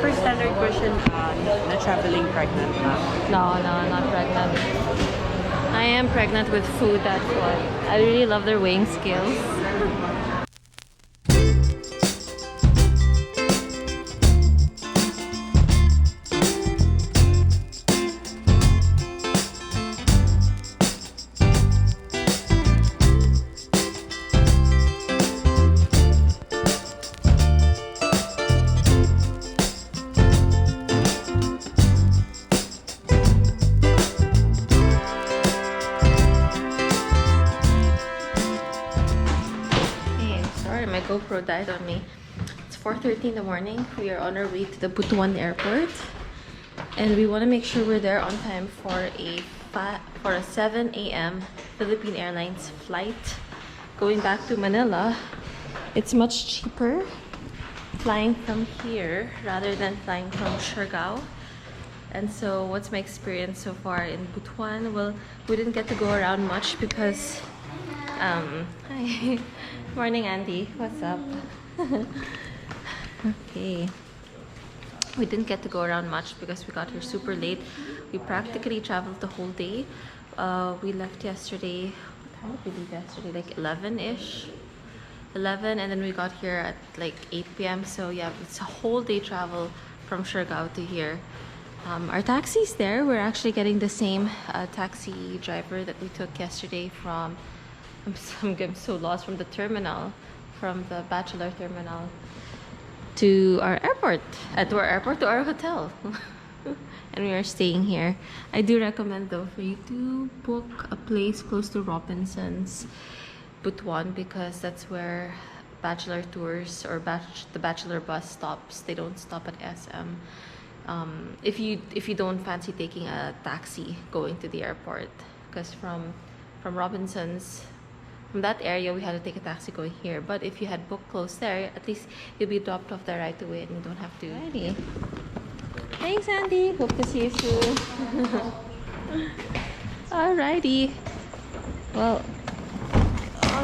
for standard version, not traveling pregnant now. No, not pregnant. I am pregnant with food, that's why. I really love their weighing scales. My GoPro died on me. It's 4:30 in the morning. We are on our way to the Butuan airport, and we want to make sure we're there on time for a 7 a.m. Philippine Airlines flight going back to Manila. It's much cheaper flying from here rather than flying from Siargao. And so what's my experience so far in Butuan? Well, we didn't get to go around much because hi. Morning, Andy. What's up? Okay. We didn't get to go around much because we got here super late. We practically traveled the whole day. We left yesterday. What time did we leave yesterday? Like 11-ish. 11, and then we got here at like 8 p.m. So yeah, it's a whole day travel from Siargao to here. Our taxi's there. We're actually getting the same taxi driver that we took yesterday from I'm so lost, from the terminal, from the Bachelor terminal to our airport, to our hotel. And we are staying here. I do recommend though for you to book a place close to Robinson's Butuan, because that's where Bachelor tours or the Bachelor bus stops. They don't stop at SM. If you don't fancy taking a taxi going to the airport, because from Robinson's, from that area we had to take a taxi going here. But if you had booked close there, at least you'll be dropped off there right away and you don't have to. Alrighty. Thanks, Andy. Hope to see you soon. Alrighty. Well,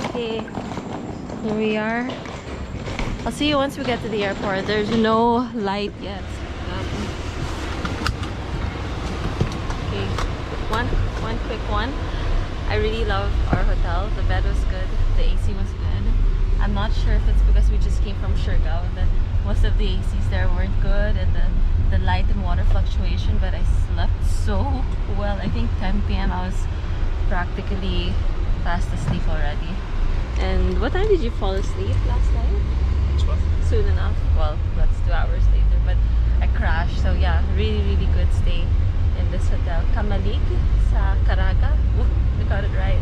okay. Here we are. I'll see you once we get to the airport. There's no light yet. Okay. One quick one. I really love our hotel. The bed was good. The AC was good. I'm not sure if it's because we just came from Siargao that most of the ACs there weren't good, and the light and water fluctuation, but I slept so well. I think 10 p.m. I was practically fast asleep already. And what time did you fall asleep last night? Soon enough. Well, that's 2 hours later, but I crashed. So yeah, really good stay in this hotel. Kamalig sa Caraga. Ooh, we got it right.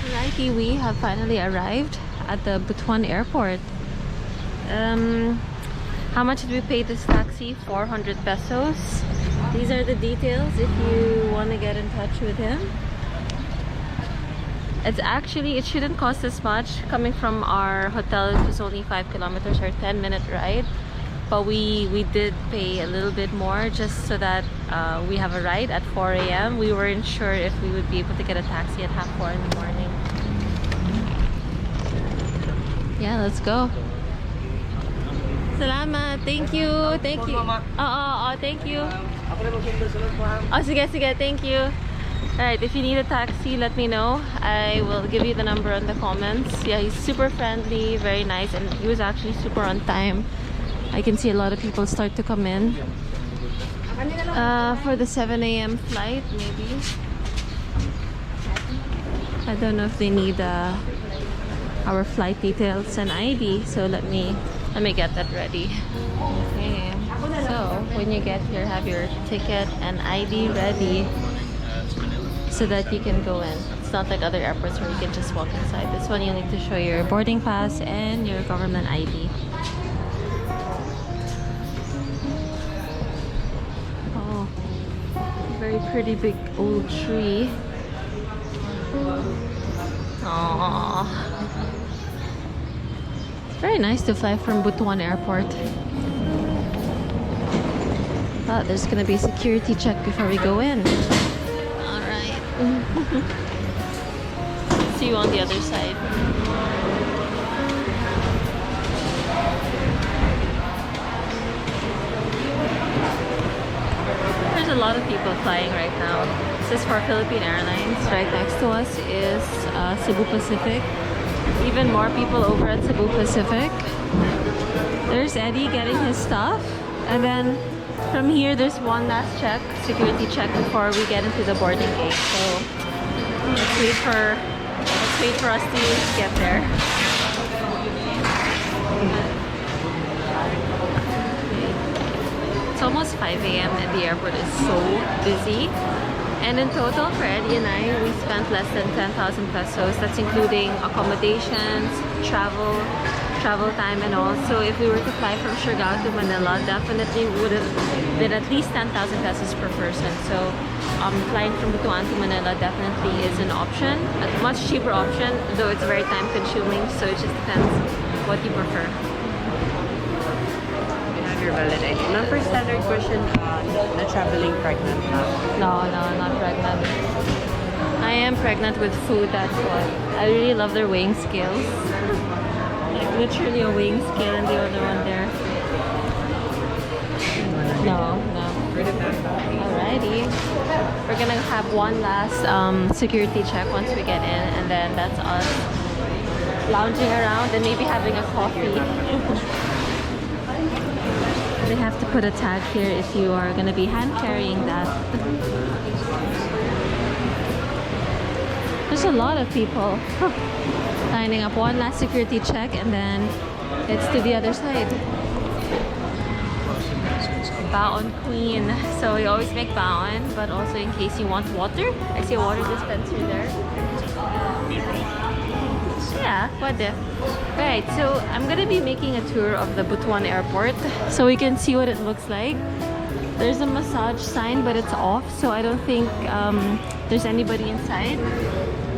Alrighty, we have finally arrived at the Butuan airport. How much did we pay this taxi? 400 pesos. These are the details if you want to get in touch with him. It shouldn't cost as much. Coming from our hotel, it was only 5 kilometers or 10-minute ride. But we did pay a little bit more just so that we have a ride at 4 a.m. We weren't sure if we would be able to get a taxi at 4:30 in the morning. Yeah, let's go. Salamat. Thank you. Thank you. Thank you. Oh, sige. Thank you. Alright, if you need a taxi, let me know. I will give you the number in the comments. Yeah, he's super friendly, very nice, and he was actually super on time. I can see a lot of people start to come in for the 7 a.m. flight, maybe. I don't know if they need our flight details and ID, so let me get that ready. Okay, so when you get here, have your ticket and ID ready so that you can go in. It's not like other airports where you can just walk inside. This one you need to show your boarding pass and your government ID. Oh, very pretty big old tree. Aww. It's very nice to fly from Butuan Airport. Oh, there's gonna be a security check before we go in. Alright. See you on the other side. a lot of people flying right now. This is for Philippine Airlines. Right next to us is Cebu Pacific. Even more people over at Cebu Pacific. There's Eddie getting his stuff. And then from here, there's one last check, security check, before we get into the boarding gate. So let's wait for us to get there. It's almost 5 a.m. and the airport is so busy. And in total, for Eddie and I, we spent less than 10,000 pesos. That's including accommodations, travel time, and all. So if we were to fly from Siargao to Manila, definitely would have been at least 10,000 pesos per person. So flying from Butuan to Manila definitely is an option, a much cheaper option, though it's very time consuming. So it just depends what you prefer. Your valid ID. Ma'am, for standard question, na traveling pregnant na? No, not pregnant. I am pregnant with food, that's why. I really love their weighing scales. Like literally a weighing scale and the other one there. No. Alrighty. We're gonna have one last security check once we get in, and then that's us lounging around and maybe having a coffee. They have to put a tag here if you are going to be hand carrying that. There's a lot of people lining up. One last security check and then it's to the other side. Baon Queen. So we always make baon, but also in case you want water. I see a water dispenser there. Yeah, pwede. Right, so I'm gonna be making a tour of the Butuan airport so we can see what it looks like. There's a massage sign, but it's off, so I don't think there's anybody inside.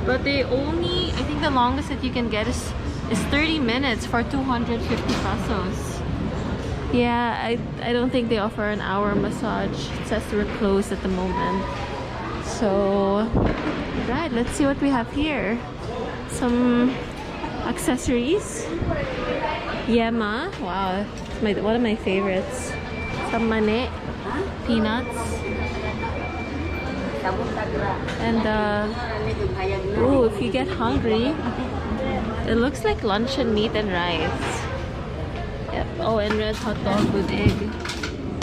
But they only, I think the longest that you can get is 30 minutes for 250 pesos. Yeah, I don't think they offer an hour massage. It says we're closed at the moment. So, right, let's see what we have here. Some accessories. Yema. Wow, it's one of my favorites. Some mane, peanuts. And ooh, if you get hungry, it looks like luncheon meat and rice. Yep. Oh, and red hot dog with egg.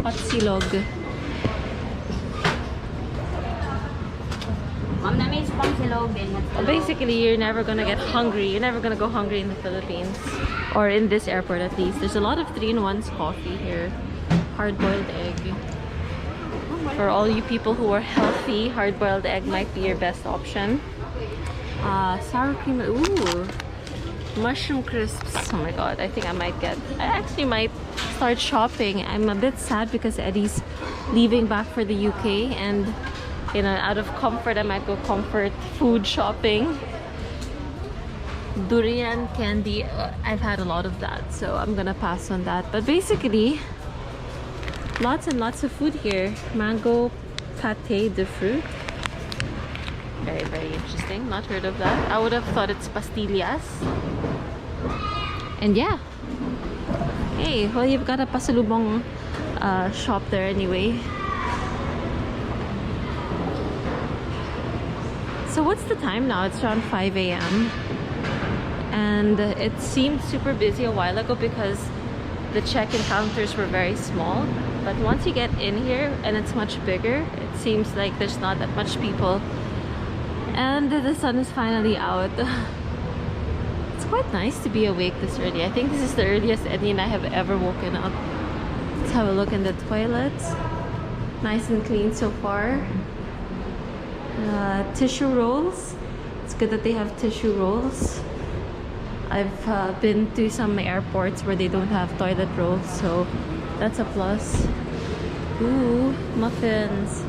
Hot silog. Basically, you're never gonna get hungry. You're never gonna go hungry in the Philippines, or in this airport at least. There's a lot of 3-in-1's coffee here. Hard-boiled egg. For all you people who are healthy, hard-boiled egg might be your best option. Sour cream. Ooh, mushroom crisps. Oh my god! I think I actually might start shopping. I'm a bit sad because Eddie's leaving back for the UK, and you know, out of comfort, I might go comfort food shopping. Durian candy, I've had a lot of that, so I'm gonna pass on that. But basically, lots and lots of food here. Mango pate de fruit. Very, very interesting. Not heard of that. I would have thought it's pastillas. And yeah. Hey, well, you've got a pasalubong shop there anyway. So what's the time now? It's around 5 a.m. And it seemed super busy a while ago because the check-in counters were very small. But once you get in here and it's much bigger, it seems like there's not that much people. And the sun is finally out. It's quite nice to be awake this early. I think this is the earliest Eddie and I have ever woken up. Let's have a look in the toilets. Nice and clean so far. Tissue rolls. It's good that they have tissue rolls. I've been to some airports where they don't have toilet rolls, so that's a plus. Ooh, muffins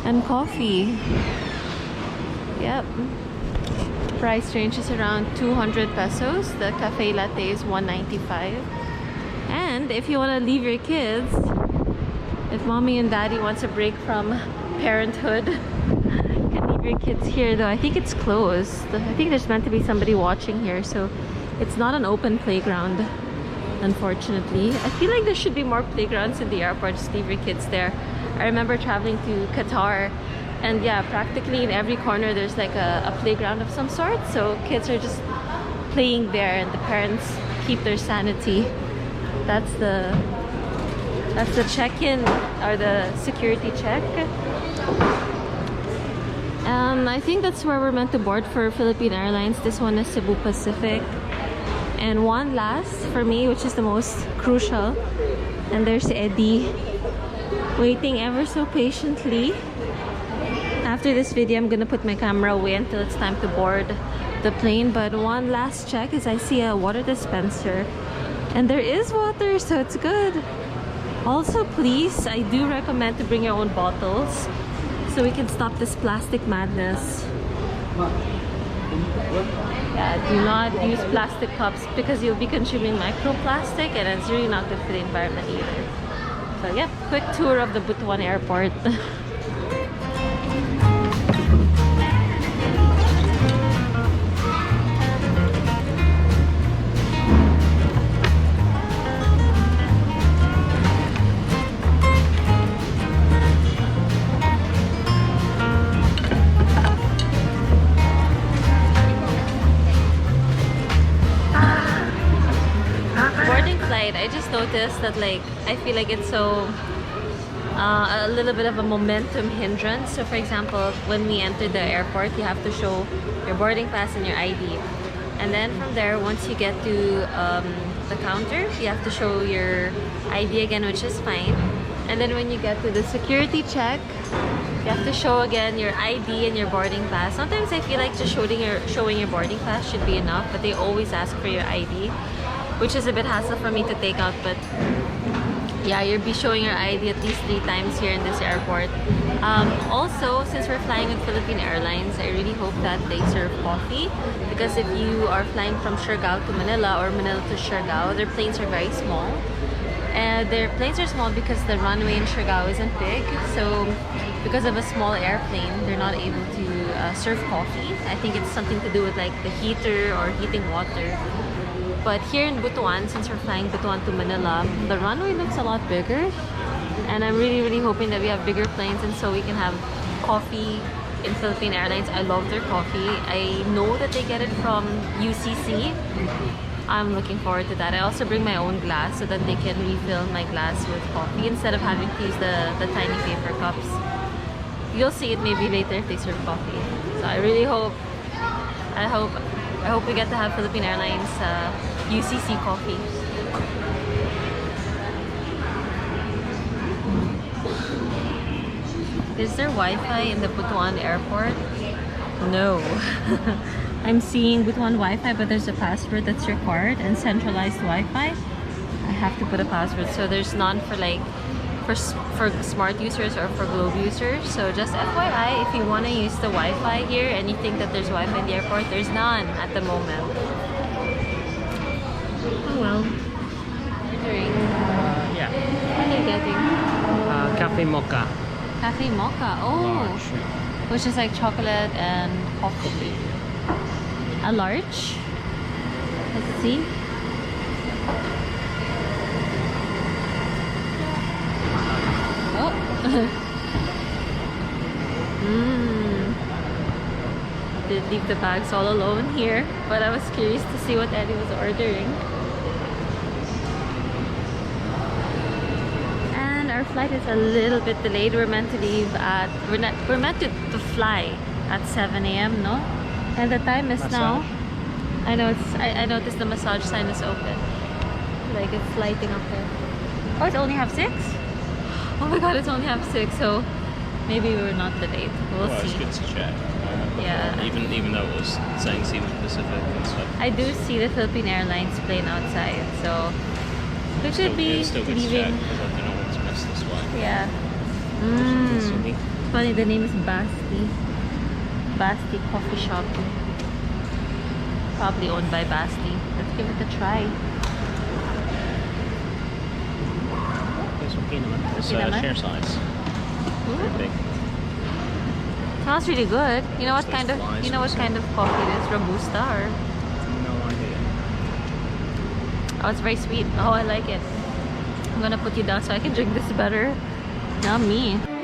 and coffee. Yep. Price range is around 200 pesos. The cafe latte is 195. And if you want to leave your kids, if mommy and daddy wants a break from parenthood, you can leave your kids here, though I think it's closed. I think there's meant to be somebody watching here, so it's not an open playground, unfortunately. I feel like there should be more playgrounds in the airport. Just leave your kids there. I remember traveling to Qatar, and yeah, practically in every corner there's like a playground of some sort. So kids are just playing there, and the parents keep their sanity. That's the check-in or the security check. I think that's where we're meant to board for Philippine Airlines. This one is Cebu Pacific. And one last for me, which is the most crucial. And there's Eddie waiting ever so patiently. After this video, I'm gonna put my camera away until it's time to board the plane. But one last check is I see a water dispenser. And there is water, so it's good. Also, please, I do recommend to bring your own bottles so we can stop this plastic madness. Yeah, do not use plastic cups because you'll be consuming microplastic, and it's really not good for the environment either. So yeah, quick tour of the Butuan airport. I just noticed that, like, I feel like it's so a little bit of a momentum hindrance. So for example, when we enter the airport, you have to show your boarding pass and your ID, and then from there, once you get to the counter, you have to show your ID again, which is fine. And then when you get to the security check, you have to show again your ID and your boarding pass. Sometimes I feel like just showing your boarding pass should be enough, but they always ask for your ID, which is a bit hassle for me to take out. But yeah, you'll be showing your ID at least 3 times here in this airport. Also, since we're flying with Philippine Airlines, I really hope that they serve coffee, because if you are flying from Siargao to Manila or Manila to Siargao, their planes are very small. And their planes are small because the runway in Siargao isn't big, so because of a small airplane, they're not able to serve coffee. I think it's something to do with like the heater or heating water. But here in Butuan, since we're flying Butuan to Manila, the runway looks a lot bigger. And I'm really hoping that we have bigger planes, and so we can have coffee in Philippine Airlines. I love their coffee. I know that they get it from UCC. I'm looking forward to that. I also bring my own glass so that they can refill my glass with coffee instead of having to use the tiny paper cups. You'll see it maybe later if they serve coffee. So I really hope, I hope we get to have Philippine Airlines UCC coffee. Is there Wi-Fi in the Butuan airport? No. I'm seeing Butuan Wi-Fi, but there's a password that's required, and centralized Wi-Fi, I have to put a password. So there's none for like for smart users or for Globe users. So just FYI, if you want to use the Wi-Fi here and you think that there's Wi-Fi in the airport, there's none at the moment. Oh well. Ordering. Yeah. What are you getting? Cafe mocha. Cafe mocha. Oh. Large. Which is like chocolate and coffee. A large. Let's see. Oh. Did leave the bags all alone here, but I was curious to see what Eddie was ordering. And our flight is a little bit delayed. We're meant to leave at we're meant to fly at 7 a.m. no? And the time is now. I know I noticed the massage sign is open. Like it's lighting up there. Oh, it's only half 6? Oh my god, it's only half 6, so maybe we're not delayed. We'll Well, see. it's good to check. Yeah. Even though it was saying Cebu Pacific and stuff. I do see the Philippine Airlines plane outside, so we should be Still good to check, leaving. because I don't want to miss this one. Yeah. Funny, the name is Basti. Basti Coffee Shop. Probably owned by Basti. Let's give it a try. It's okay naman. It's Okay naman? share size. Ooh. Pretty big. Smells really good. You know what Smells kind of flies what also. kind of coffee it is? Robusta or? No idea. Oh, it's very sweet. Oh, I like it. I'm gonna put you down so I can drink this better. Yummy.